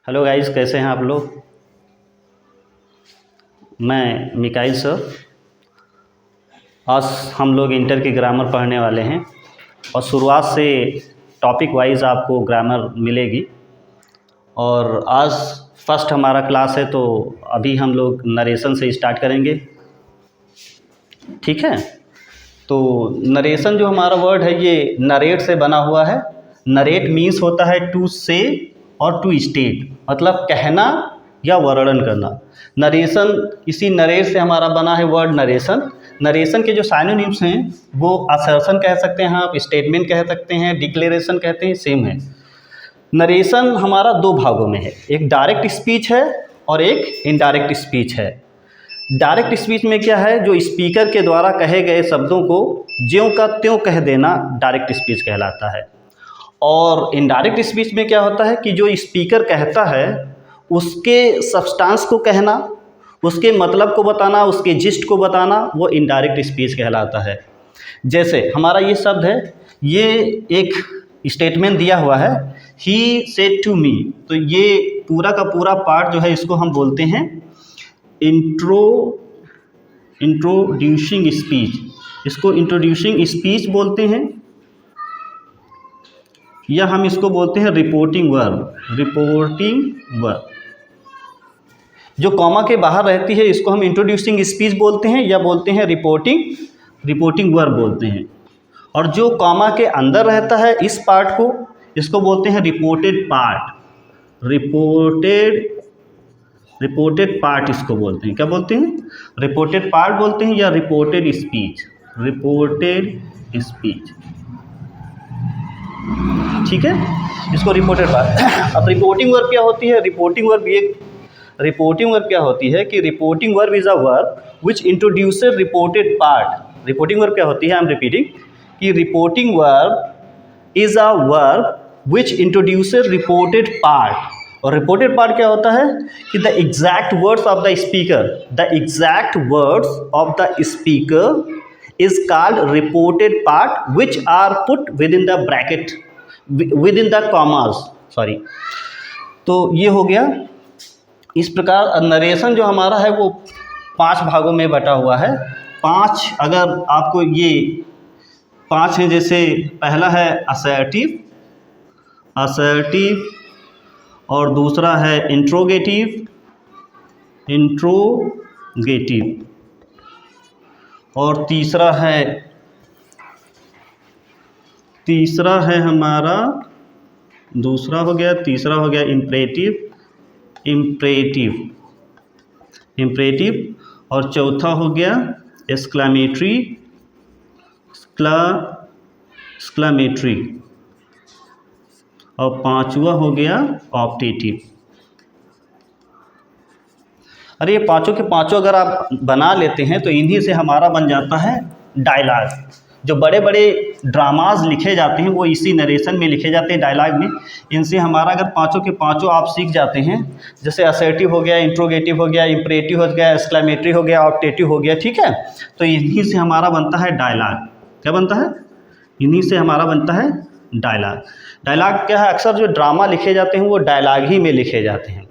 Hello guys, कैसे हैं आप लोग। मैं मिकाइल सर। आज हम लोग इंटर की ग्रामर पढ़ने वाले हैं और शुरुआत से टॉपिक वाइज आपको ग्रामर मिलेगी। और आज फर्स्ट हमारा क्लास है, तो अभी हम लोग नरेशन से स्टार्ट करेंगे। ठीक है, तो नरेशन जो हमारा वर्ड है ये नरेट से बना हुआ है। नरेट मीन्स होता है टू से और टू स्टेट, मतलब कहना या वर्णन करना। नरेशन, इसी नरेट से हमारा बना है वर्ड नरेशन। नरेशन के जो साइनोनिम्स हैं वो असर्शन कह सकते हैं, आप स्टेटमेंट कह सकते हैं, डिक्लेरेशन कहते हैं, सेम है। नरेशन हमारा दो भागों में है, एक डायरेक्ट स्पीच है और एक इनडायरेक्ट स्पीच है। डायरेक्ट स्पीच में क्या है, जो स्पीकर के द्वारा कहे गए शब्दों को ज्यों का त्यों कह देना डायरेक्ट स्पीच कहलाता है। और इनडायरेक्ट स्पीच में क्या होता है कि जो स्पीकर कहता है उसके सब्सटेंस को कहना, उसके मतलब को बताना, उसके जिस्ट को बताना, वो इनडायरेक्ट स्पीच कहलाता है। जैसे हमारा ये शब्द है, ये एक स्टेटमेंट दिया हुआ है, ही सेड टू मी, तो ये पूरा का पूरा पार्ट जो है इसको हम बोलते हैं इंट्रोड्यूसिंग स्पीच। इसको इंट्रोड्यूसिंग स्पीच बोलते हैं, या हम इसको बोलते हैं रिपोर्टिंग वर्ब। रिपोर्टिंग वर्ब जो कॉमा के बाहर रहती है इसको हम इंट्रोड्यूसिंग स्पीच बोलते हैं, या बोलते हैं रिपोर्टिंग वर्ब बोलते हैं। और जो कॉमा के अंदर रहता है इस पार्ट को, इसको बोलते हैं रिपोर्टेड पार्ट। रिपोर्टेड पार्ट इसको बोलते हैं, क्या बोलते हैं, रिपोर्टेड पार्ट बोलते हैं, या रिपोर्टेड स्पीच। रिपोर्टेड स्पीच, ठीक है, इसको रिपोर्टेड पार्ट। अब रिपोर्टिंग वर्ब क्या होती है, रिपोर्टिंग वर्ब क्या होती है कि reporting verb is a verb which introduces reported part. Reporting verb क्या होती है, आई एम रिपीटिंग, कि reporting verb is a verb which introduces reported part. और रिपोर्टेड पार्ट क्या होता है कि the exact words of the speaker is called reported part which are put within the bracket, within the commas, sorry। तो ये हो गया। इस प्रकार नरेशन जो हमारा है वो 5 भागों में बटा हुआ है। 5, अगर आपको ये 5 हैं, जैसे पहला है असर्टिव, और दूसरा है इंट्रोगेटिव, और तीसरा है हमारा, दूसरा हो गया, तीसरा हो गया इम्परेटिव, और चौथा हो गया एक्सक्लेमेटरी, और 5वां हो गया ऑप्टेटिव। अरे ये पांचों के पांचों अगर आप बना लेते हैं तो इन्हीं से हमारा बन जाता है डायलॉग। जो बड़े बड़े ड्रामाज लिखे जाते हैं वो इसी नरेशन में लिखे जाते हैं, डायलॉग में। इनसे हमारा अगर पांचों के पांचों आप सीख जाते हैं, जैसे असर्टिव हो गया, इंट्रोगेटिव हो गया, इम्परेटिव हो गया, एक्सक्लेमेटरी हो गया, ऑप्टेटिव हो गया, ठीक है, तो इन्हीं से हमारा बनता है डायलॉग। क्या बनता है, इन्हीं से हमारा बनता है डायलॉग। डायलॉग क्या है, अक्सर जो ड्रामा लिखे जाते हैं वो डायलॉग ही में लिखे जाते हैं।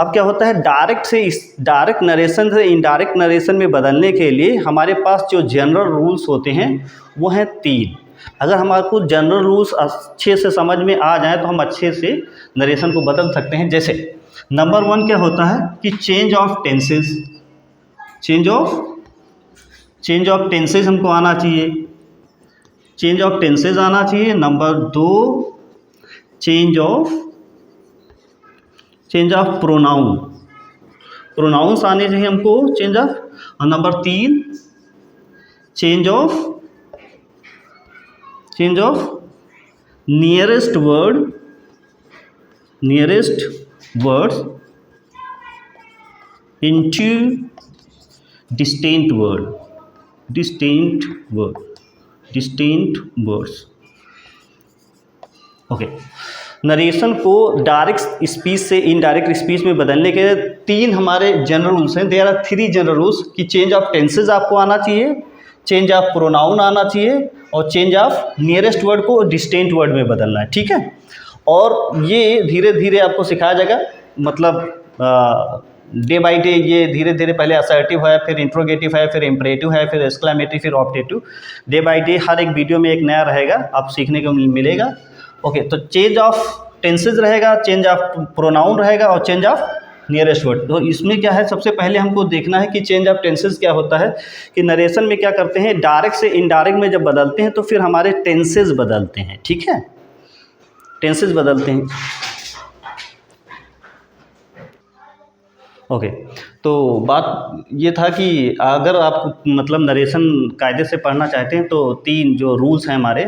अब क्या होता है, डायरेक्ट नरेशन से इनडायरेक्ट नरेशन में बदलने के लिए हमारे पास जो जनरल रूल्स होते हैं वो हैं 3। अगर हमारे को जनरल रूल्स अच्छे से समझ में आ जाए तो हम अच्छे से नरेशन को बदल सकते हैं। जैसे नंबर 1 क्या होता है कि चेंज ऑफ टेंसेज हमको आना चाहिए, चेंज ऑफ टेंसेज आना चाहिए। नंबर 2 चेंज ऑफ प्रोनाउंस आने चाहिए हमको, चेंज ऑफ। और number 3 change of nearest words into distinct words. Okay, narration को डायरेक्ट स्पीच से इनडायरेक्ट स्पीच में बदलने के 3 हमारे जनरल रूल्स हैं। देयर आर 3 जनरल रूल्स कि चेंज ऑफ टेंसेज आपको आना चाहिए, चेंज ऑफ प्रोनाउन आना चाहिए, और चेंज ऑफ नियरेस्ट वर्ड को डिस्टिंक्ट वर्ड में बदलना है, ठीक है। और ये धीरे धीरे आपको सिखाया जाएगा मतलब डे बाई डे ये धीरे धीरे पहले असर्टिव है, फिर इंट्रोगेटिव है, फिर इम्परेटिव है, फिर एक्सक्लेमेटरी, फिर ऑप्टेटिव। डे बाई डे हर एक वीडियो में एक नया रहेगा, आप सीखने को मिलेगा। ओके, तो चेंज ऑफ टेंसेज रहेगा, चेंज ऑफ प्रोनाउन रहेगा और चेंज ऑफ नियरेस्ट वर्ड। तो इसमें क्या है, सबसे पहले हमको देखना है कि चेंज ऑफ टेंसेज क्या होता है, कि नरेशन में क्या करते हैं, डायरेक्ट से इनडायरेक्ट में जब बदलते हैं तो फिर हमारे टेंसेज बदलते हैं। ठीक है, टेंसेज बदलते हैं। ओके, तो बात ये था कि अगर आप मतलब नरेशन कायदे से पढ़ना चाहते हैं तो 3 जो रूल्स हैं हमारे,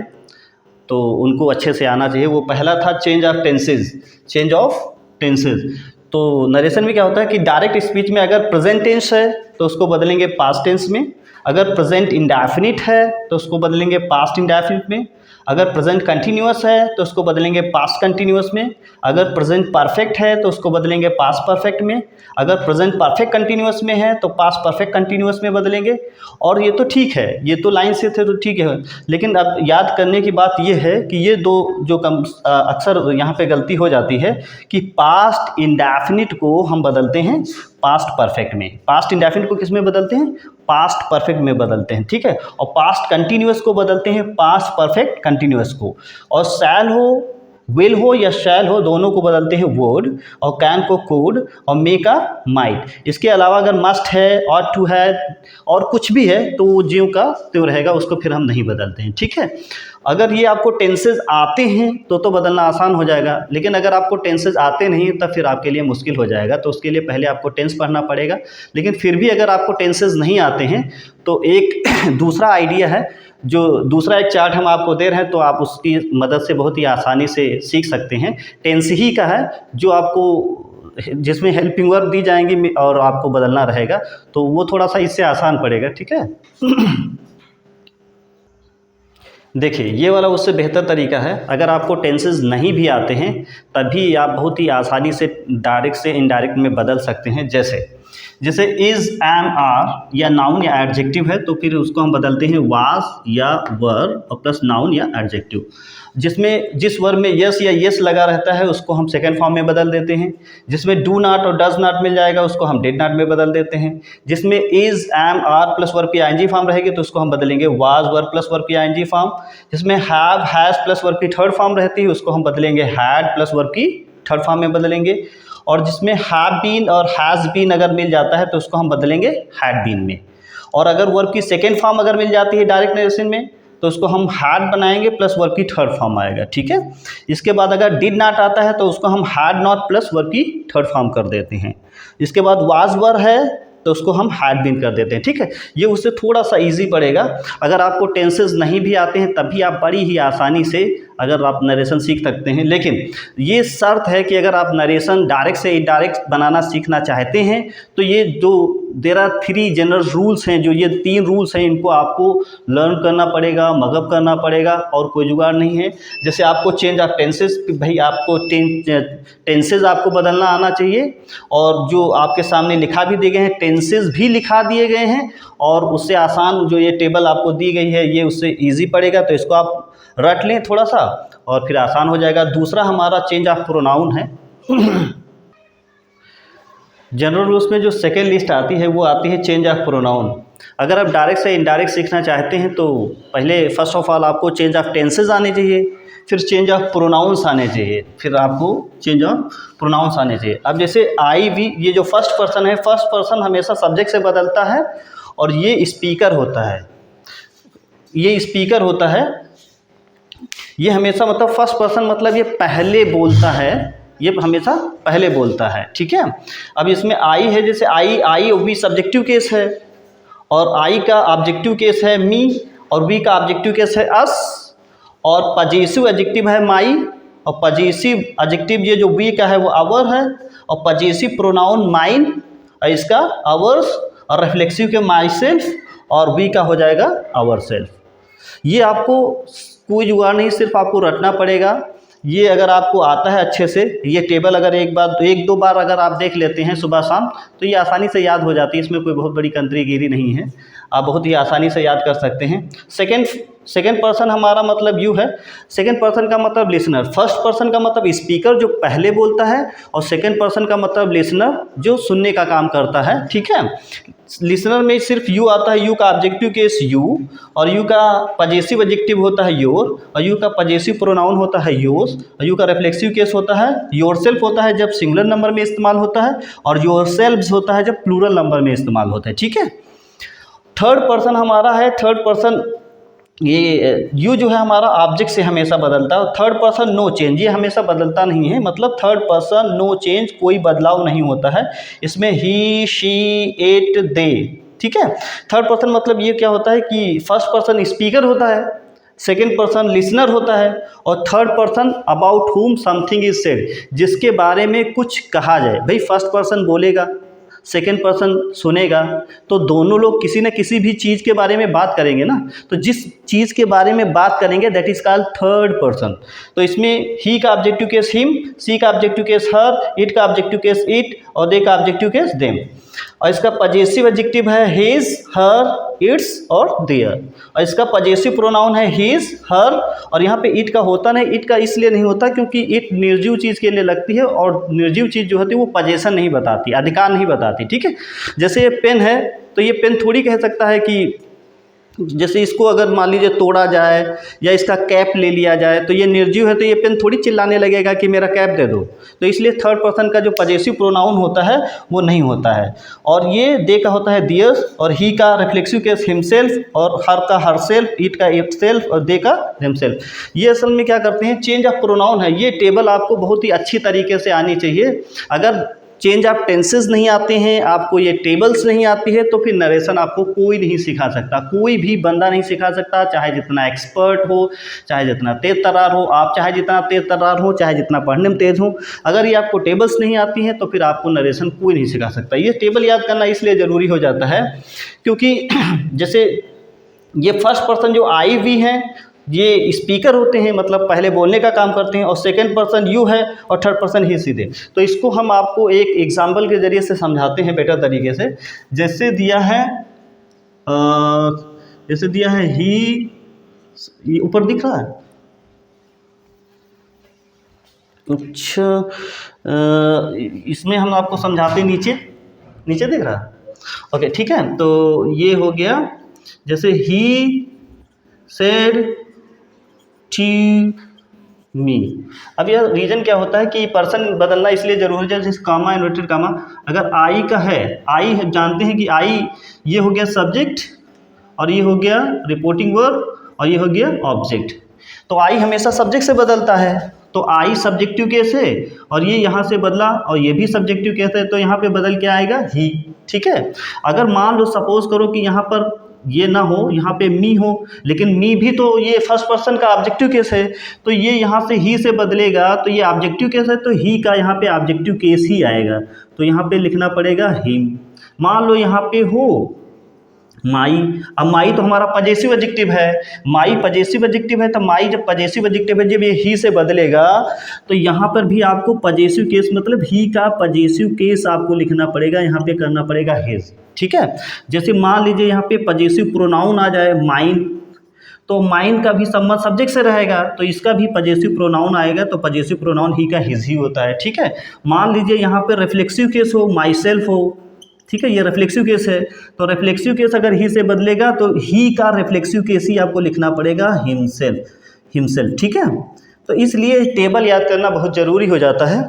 तो उनको अच्छे से आना चाहिए। वो पहला था change of tenses, change of tenses. तो नरेशन में क्या होता है कि डायरेक्ट स्पीच में अगर प्रेजेंट टेंस है तो उसको बदलेंगे पास्ट टेंस में, अगर प्रेजेंट इंडेफिनिट है तो उसको बदलेंगे पास्ट इंडेफिनिट में, अगर प्रेजेंट कंटिन्यूअस है तो उसको बदलेंगे पास्ट कंटिन्यूअस में, अगर प्रेजेंट परफेक्ट है तो उसको बदलेंगे पास्ट परफेक्ट में, अगर प्रेजेंट परफेक्ट कंटिन्यूअस में है तो पास्ट परफेक्ट कंटिन्यूअस में बदलेंगे। और ये तो ठीक है, ये तो लाइन से थे तो ठीक है, लेकिन अब याद करने की बात ये है कि ये 2 जो अक्सर यहाँ पे गलती हो जाती है कि पास्ट इंडेफिनिट को हम बदलते हैं पास्ट परफेक्ट में, पास्ट इंडेफिनिट को किस में बदलते हैं, पास्ट परफेक्ट में बदलते हैं। ठीक है, और पास्ट कंटिन्यूअस को बदलते हैं पास्ट परफेक्ट कंटिन्यूअस को, और शैल हो, विल हो या शैल हो, दोनों को बदलते हैं वुड, और कैन को कुड, और मे का माइट। इसके अलावा अगर मस्ट है, ऑट टू है और कुछ भी है तो वो ज्यों का त्यों रहेगा, उसको फिर हम नहीं बदलते हैं। ठीक है, अगर ये आपको टेंसेज आते हैं तो बदलना आसान हो जाएगा, लेकिन अगर आपको टेंसेज आते नहीं तब फिर आपके लिए मुश्किल हो जाएगा। तो उसके लिए पहले आपको टेंस पढ़ना पड़ेगा। लेकिन फिर भी अगर आपको टेंसेज नहीं आते हैं तो एक दूसरा आइडिया है, जो दूसरा एक चार्ट हम आपको दे रहे हैं, तो आप उसकी मदद से बहुत ही आसानी से सीख सकते हैं। टेंस ही का है जो आपको, जिसमें हेल्पिंग वर्ब दी जाएंगी और आपको बदलना रहेगा, तो वो थोड़ा सा इससे आसान पड़ेगा। ठीक है देखिए, ये वाला उससे बेहतर तरीका है। अगर आपको टेंसेज नहीं भी आते हैं तभी आप बहुत ही आसानी से डायरेक्ट से इनडायरेक्ट में बदल सकते हैं। जैसे इज़, एम, आर या नाउन या एडजेक्टिव है तो फिर उसको हम बदलते हैं वाज या वर और प्लस नाउन या एडजेक्टिव। जिसमें जिस वर्ब में यस या येस लगा रहता है उसको हम सेकेंड फॉर्म में बदल देते हैं। जिसमें डू नॉट और डज नॉट मिल जाएगा उसको हम डिड नॉट में बदल देते हैं। जिसमें is, am, are plus verb की आईएनजी फॉर्म रहेगी तो उसको हम बदलेंगे वाज, वर प्लस वर्ब की आईएनजी फॉर्म। जिसमें हैव, हैज़ प्लस वर्ब की थर्ड फॉर्म रहती है उसको हम बदलेंगे हैड प्लस वर्ब की थर्ड फॉर्म में बदलेंगे। और जिसमें हैव बीन और हैज़ बीन अगर मिल जाता है तो उसको हम बदलेंगे हैड बीन में। और अगर वर्ब की सेकेंड फॉर्म अगर मिल जाती है डायरेक्ट नरेशन में तो उसको हम हैड बनाएंगे प्लस वर्ब की थर्ड फॉर्म आएगा। ठीक है, इसके बाद अगर डिड नॉट आता है तो उसको हम हैड नॉट प्लस वर्ब की थर्ड फॉर्म कर देते हैं। इसके बाद वाज, वर है तो उसको हम हैड बीन कर देते हैं। ठीक है, ये उससे थोड़ा सा इजी पड़ेगा। अगर आपको टेंसेस नहीं भी आते हैं तभी आप बड़ी ही आसानी से अगर आप नरेशन सीख सकते हैं। लेकिन ये शर्त है कि अगर आप नरेशन डायरेक्ट से इनडायरेक्ट बनाना सीखना चाहते हैं तो ये जो देयर आर 3 जनरल रूल्स हैं, जो ये 3 रूल्स हैं, इनको आपको लर्न करना पड़ेगा, मगअप करना पड़ेगा और कोई जुगाड़ नहीं है। जैसे आपको चेंज ऑफ टेंसेस, भाई आपको टेंसेज आपको बदलना आना चाहिए, और जो आपके सामने लिखा भी दिए गए हैं टेंसेज भी लिखा दिए गए हैं, और उससे आसान जो ये टेबल आपको दी गई है ये उससे ईजी पड़ेगा, तो इसको आप रट लें थोड़ा सा और फिर आसान हो जाएगा। दूसरा हमारा चेंज ऑफ प्रोनाउन है। जनरल रूल्स में जो सेकेंड लिस्ट आती है वो आती है चेंज ऑफ प्रोनाउन। अगर आप डायरेक्ट से इनडायरेक्ट सीखना चाहते हैं तो पहले फर्स्ट ऑफ ऑल आपको चेंज ऑफ टेंसेज आने चाहिए, फिर चेंज ऑफ प्रोनाउंस आने चाहिए, फिर आपको चेंज ऑफ प्रोनाउंस आने चाहिए। अब जैसे आई, वी, ये जो फर्स्ट पर्सन है, फर्स्ट पर्सन हमेशा सब्जेक्ट से बदलता है और ये स्पीकर होता है, ये स्पीकर होता है, ये हमेशा मतलब फर्स्ट पर्सन मतलब ये पहले बोलता है, ये हमेशा पहले बोलता है। ठीक है, अब इसमें आई है, जैसे आई वी सब्जेक्टिव केस है, और आई का ऑब्जेक्टिव केस है मी, और वी का ऑब्जेक्टिव केस है अस, और पजेसिव एडजेक्टिव है माई, और पजेसिव एडजेक्टिव ये जो वी का है वो आवर है, और पजेसिव प्रोनाउन माइन, और इसका आवर्स, और रिफ्लेक्सिव के माई सेल्फ, और वी का हो जाएगा आवर सेल्फ। ये आपको कोई जुगाड़ नहीं, सिर्फ आपको रटना पड़ेगा। ये अगर आपको आता है अच्छे से, ये टेबल अगर एक दो बार अगर आप देख लेते हैं सुबह शाम तो ये आसानी से याद हो जाती है, इसमें कोई बहुत बड़ी कंत्रीगिरी नहीं है, आप बहुत ही आसानी से याद कर सकते हैं। सेकेंड सेकेंड पर्सन हमारा मतलब यू है, सेकेंड पर्सन का मतलब लिसनर, फर्स्ट पर्सन का मतलब स्पीकर जो पहले बोलता है, और सेकेंड पर्सन का मतलब लिसनर जो सुनने का काम करता है, ठीक है। लिसनर में सिर्फ यू आता है, यू का ऑब्जेक्टिव केस यू, और यू का पजेसिव एडजेक्टिव होता है योर, और यू का पजेसिव प्रोनाउन होता है योर्स, और यू का रिफ्लेक्सिव केस होता है योरसेल्फ होता है जब सिंगुलर नंबर में इस्तेमाल होता है, और योरसेल्व्स होता है जब प्लूरल नंबर में इस्तेमाल होता है, ठीक है। थर्ड पर्सन हमारा है, थर्ड पर्सन ये यू जो है हमारा ऑब्जेक्ट से हमेशा बदलता है, और थर्ड पर्सन नो चेंज, ये हमेशा बदलता नहीं है, मतलब थर्ड पर्सन नो चेंज, कोई बदलाव नहीं होता है इसमें, ही शी इट दे, ठीक है। थर्ड पर्सन मतलब ये क्या होता है कि फर्स्ट पर्सन स्पीकर होता है, सेकेंड पर्सन लिसनर होता है, और थर्ड पर्सन अबाउट हुम समथिंग इज सेड, जिसके बारे में कुछ कहा जाए। भाई फर्स्ट पर्सन बोलेगा, सेकेंड पर्सन सुनेगा, तो दोनों लोग किसी न किसी भी चीज़ के बारे में बात करेंगे ना, तो जिस चीज़ के बारे में बात करेंगे that is called third person. तो इसमें ही का ऑब्जेक्टिव केस हिम, सी का ऑब्जेक्टिव केस हर, इट का ऑब्जेक्टिव केस इट, और दे का ऑब्जेक्टिव केस देम। और इसका पजेसिव एडजेक्टिव है हिज, हर, इट्स और देयर, और इसका पजेसिव प्रोनाउन है हिज, हर, और यहाँ पे इट का होता नहीं, इट का इसलिए नहीं होता क्योंकि इट निर्जीव चीज़ के लिए लगती है, और निर्जीव चीज़ जो होती है वो पजेशन नहीं बताती, अधिकार नहीं बताती, ठीक है। जैसे ये पेन है, तो ये पेन थोड़ी कह सकता है कि जैसे इसको अगर मान लीजिए तोड़ा जाए या इसका कैप ले लिया जाए, तो ये निर्जीव है, तो ये पेन थोड़ी चिल्लाने लगेगा कि मेरा कैप दे दो। तो इसलिए थर्ड पर्सन का जो पजेसिव प्रोनाउन होता है वो नहीं होता है। और ये दे का होता है दियर्स, और ही का रिफ्लेक्सिव केस हिमसेल्फ, और हर का हरसेल्फ, इट का इटसेल्फ, और दे का हिमसेल्फ। ये असल में क्या करते हैं, चेंज ऑफ प्रोनाउन है। ये टेबल आपको बहुत ही अच्छी तरीके से आनी चाहिए। अगर चेंज ऑफ टेंसेस नहीं आते हैं, आपको ये टेबल्स नहीं आती है, तो फिर नरेशन आपको कोई नहीं सिखा सकता, कोई भी बंदा नहीं सिखा सकता, चाहे जितना एक्सपर्ट हो, चाहे जितना तेज तर्रार हो, आप चाहे जितना तेज तर्रार हो, चाहे जितना पढ़ने में तेज हो, अगर ये आपको टेबल्स नहीं आती हैं तो फिर आपको नरेशन कोई नहीं सिखा सकता। ये टेबल याद करना इसलिए ज़रूरी हो जाता है क्योंकि जैसे ये फर्स्ट पर्सन जो आई वी हैं, ये स्पीकर होते हैं, मतलब पहले बोलने का काम करते हैं, और सेकंड पर्सन यू है, और थर्ड पर्सन ही सीधे। तो इसको हम आपको एक एग्जांपल के ज़रिए से समझाते हैं बेटर तरीके से। जैसे दिया है ही, ये ऊपर दिख रहा है, अच्छा इसमें हम आपको समझाते हैं, नीचे नीचे दिख रहा है, ओके ठीक है। तो ये हो गया, जैसे ही सेड टू मी। अब यह रीजन क्या होता है कि पर्सन बदलना इसलिए जरूरी है, जैसे कामा, इन्वर्टेड कामा, अगर आई का है, आई जानते हैं कि आई ये हो गया सब्जेक्ट, और ये हो गया रिपोर्टिंग वर्ब, और ये हो गया ऑब्जेक्ट। तो आई हमेशा सब्जेक्ट से बदलता है, तो आई सब्जेक्टिव केस है, और ये यहाँ से बदला, और ये भी सब्जेक्टिव केस है, तो यहाँ पे बदल के आएगा ही, ठीक है। अगर मान लो सपोज करो कि यहाँ पर ये ना हो, यहाँ पे मी हो, लेकिन मी भी तो ये फर्स्ट पर्सन का ऑब्जेक्टिव केस है, तो ये यहाँ से ही से बदलेगा, तो ये ऑब्जेक्टिव केस है, तो ही का यहाँ पे ऑब्जेक्टिव केस ही आएगा, तो यहाँ पे लिखना पड़ेगा हिम। मान लो यहाँ पे हो माई, अब माई तो हमारा पजेसिव एडजेक्टिव है, माई पजेसिव एडजेक्टिव है, तो माई जब पजेसिव एडजेक्टिव है, जब ये ही से बदलेगा, तो यहाँ पर भी आपको पजेसिव केस मतलब ही का पजेसिव केस आपको लिखना पड़ेगा, यहाँ पे करना पड़ेगा हिज, ठीक है। जैसे मान लीजिए यहाँ पे पजेसिव प्रोनाउन आ जाए माइन, तो माइन का भी संबंध सब्जेक्ट से रहेगा, तो इसका भी पजेसिव प्रोनाउन आएगा, तो पजेसिव प्रोनाउन ही का हिज ही होता है, ठीक है। मान लीजिए यहाँ पे रिफ्लेक्सिव केस हो, माई सेल्फ हो, ठीक है, ये रिफ्लेक्सिव केस है, तो रिफ्लेक्सिव केस अगर ही से बदलेगा तो ही का रिफ्लेक्सिव केस ही आपको लिखना पड़ेगा हिमसेल्फ, हिमसेल्फ, ठीक है। तो इसलिए टेबल याद करना बहुत ज़रूरी हो जाता है,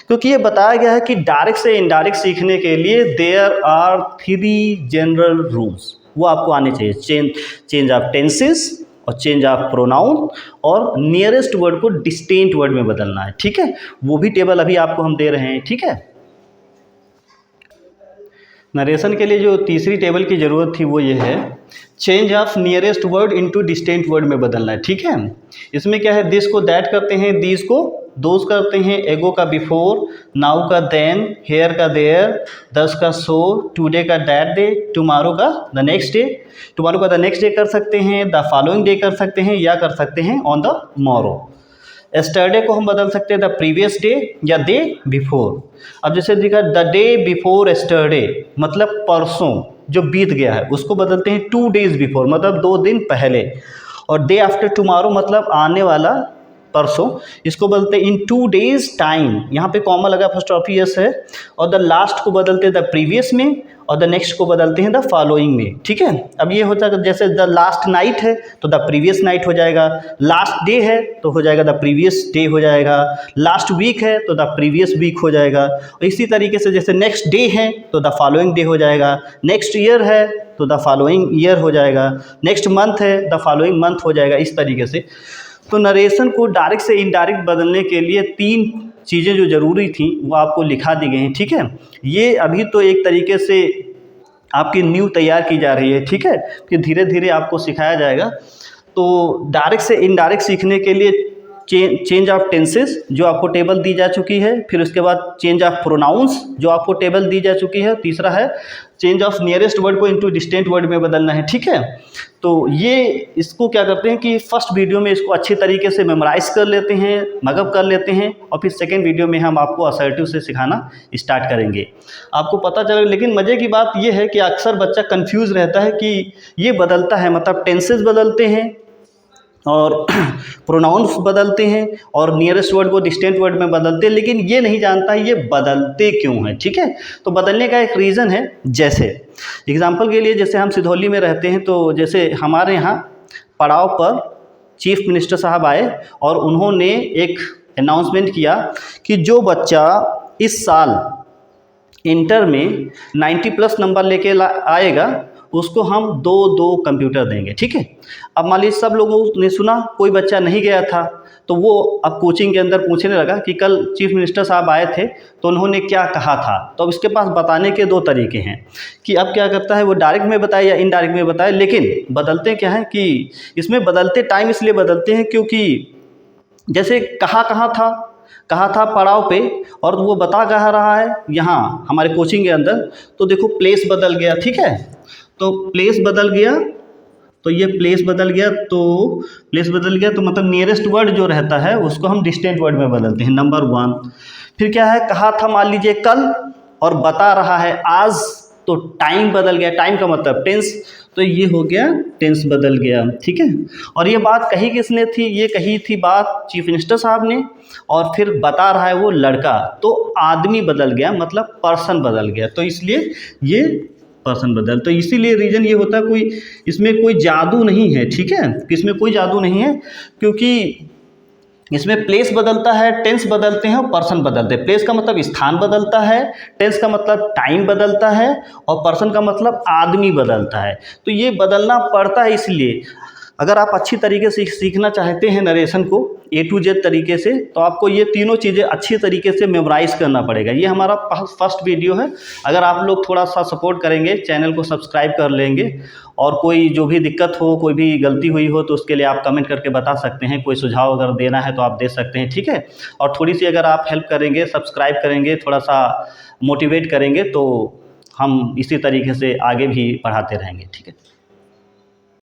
क्योंकि ये बताया गया है कि डायरेक्ट से इनडायरेक्ट सीखने के लिए देयर आर 3 जनरल रूल्स, वो आपको आने चाहिए। चेंज ऑफ टेंसेस, और चेंज ऑफ प्रोनाउन, और नियरेस्ट वर्ड को डिस्टिंक्ट वर्ड में बदलना है, ठीक है। वो भी टेबल अभी आपको हम दे रहे हैं, ठीक है। नरेशन के लिए जो तीसरी टेबल की ज़रूरत थी वो ये है, change of nearest word into distinct word में बदलना है, ठीक है। इसमें क्या है, दिस को दैट करते हैं, दीज को दोज करते हैं, एगो का बिफोर, नाउ का देन, हेयर का देयर, दस का सो, टुडे का दैट डे, टुमारो का द नेक्स्ट डे, टुमारो का द नेक्स्ट डे कर सकते हैं, द फॉलोइंग डे कर सकते हैं, या कर सकते हैं ऑन द मॉरो। एस्टरडे को हम बदल सकते हैं द प्रीवियस डे या डे बिफोर। अब जैसे देखा द डे बिफोर एस्टरडे मतलब परसों जो बीत गया है, उसको बदलते हैं 2 days बिफोर मतलब 2 दिन पहले। और डे आफ्टर टुमारो मतलब आने वाला परसों, इसको बोलते हैं इन 2 days टाइम। यहाँ पे कॉमा लगा, एपॉस्ट्रोफी एस है, और द लास्ट को बदलते हैं द प्रीवियस में, और द नेक्स्ट को बदलते हैं द फॉलोइंग में। ठीक है, अब ये होता है जैसे द लास्ट नाइट है तो द प्रीवियस नाइट हो जाएगा, लास्ट डे है तो हो जाएगा द प्रीवियस डे हो जाएगा, लास्ट वीक है तो द प्रीवियस वीक हो जाएगा, और इसी तरीके से जैसे नेक्स्ट डे है तो द फॉलोइंग डे हो जाएगा, नेक्स्ट ईयर है तो द फॉलोइंग ईयर हो जाएगा, नेक्स्ट मंथ है द फॉलोइंग मंथ हो जाएगा, इस तरीके से। तो नरेशन को डायरेक्ट से इनडायरेक्ट बदलने के लिए 3 चीज़ें जो ज़रूरी थी वो आपको लिखा दी गई हैं। ठीक है, ये अभी तो एक तरीके से आपकी नींव तैयार की जा रही है। ठीक है, कि धीरे धीरे आपको सिखाया जाएगा। तो डायरेक्ट से इनडायरेक्ट सीखने के लिए चेंज ऑफ टेंसेस जो आपको टेबल दी जा चुकी है, फिर उसके बाद चेंज ऑफ प्रोनाउंस जो आपको टेबल दी जा चुकी है, तीसरा है चेंज ऑफ नियरेस्ट वर्ड को इनटू डिस्टेंट वर्ड में बदलना है। ठीक है, तो ये इसको क्या करते हैं कि फर्स्ट वीडियो में इसको अच्छे तरीके से मेमोराइज कर लेते हैं, मगअप कर लेते हैं, और फिर सेकेंड वीडियो में हम आपको असर्टिव से सिखाना स्टार्ट करेंगे, आपको पता चलेगा। लेकिन मज़े की बात ये है कि अक्सर बच्चा कंफ्यूज रहता है कि ये बदलता है, मतलब टेंसेस बदलते हैं और प्रोनाउंस बदलते हैं और नियरेस्ट वर्ड को डिस्टेंट वर्ड में बदलते हैं, लेकिन ये नहीं जानता ये बदलते क्यों हैं। ठीक है, तो बदलने का एक रीज़न है। जैसे एग्जांपल के लिए, जैसे हम सिधौली में रहते हैं, तो जैसे हमारे यहाँ पड़ाव पर चीफ मिनिस्टर साहब आए और उन्होंने एक अनाउंसमेंट किया कि जो बच्चा इस साल इंटर में 90+ नंबर लेके आएगा उसको हम 2 कंप्यूटर देंगे। ठीक है, अब मान लीजिए सब लोगों ने सुना, कोई बच्चा नहीं गया था, तो वो अब कोचिंग के अंदर पूछने लगा कि कल चीफ मिनिस्टर साहब आए थे तो उन्होंने क्या कहा था। तो अब इसके पास बताने के 2 तरीके हैं कि अब क्या करता है, वो डायरेक्ट में बताए या इनडायरेक्ट में बताए। लेकिन बदलते क्या है कि इसमें बदलते टाइम इसलिए बदलते हैं क्योंकि जैसे कहा था पड़ाव पे, और वो बता कहा रहा है यहाँ हमारे कोचिंग के अंदर, तो देखो प्लेस बदल गया। ठीक है, तो प्लेस बदल गया, तो ये प्लेस बदल गया, तो मतलब नियरेस्ट वर्ड जो रहता है उसको हम डिस्टेंट वर्ड में बदलते हैं, नंबर 1। फिर क्या है, कहा था मान लीजिए कल और बता रहा है आज, तो टाइम बदल गया, टाइम का मतलब टेंस, तो ये हो गया टेंस बदल गया। ठीक है, और ये बात कही किसने थी, ये कही थी बात चीफ मिनिस्टर साहब ने, और फिर बता रहा है वो लड़का, तो आदमी बदल गया, मतलब पर्सन बदल गया, तो इसलिए ये पर्सन बदल। तो इसीलिए रीज़न ये होता है, कोई इसमें कोई जादू नहीं है। ठीक है, इसमें कोई जादू नहीं है, क्योंकि इसमें प्लेस बदलता है, टेंस बदलते हैं और पर्सन बदलते हैं। प्लेस का मतलब स्थान बदलता है, टेंस का मतलब टाइम बदलता है, और पर्सन का मतलब आदमी बदलता है। तो ये बदलना पड़ता है। इसलिए अगर आप अच्छी तरीके से सीखना चाहते हैं नरेशन को A to Z तरीके से, तो आपको ये तीनों चीज़ें अच्छी तरीके से मेमोराइज़ करना पड़ेगा। ये हमारा फर्स्ट वीडियो है। अगर आप लोग थोड़ा सा सपोर्ट करेंगे, चैनल को सब्सक्राइब कर लेंगे, और कोई जो भी दिक्कत हो, कोई भी गलती हुई हो, तो उसके लिए आप कमेंट करके बता सकते हैं। कोई सुझाव अगर देना है तो आप दे सकते हैं। ठीक है, और थोड़ी सी अगर आप हेल्प करेंगे, सब्सक्राइब करेंगे, थोड़ा सा मोटिवेट करेंगे, तो हम इसी तरीके से आगे भी पढ़ाते रहेंगे। ठीक है।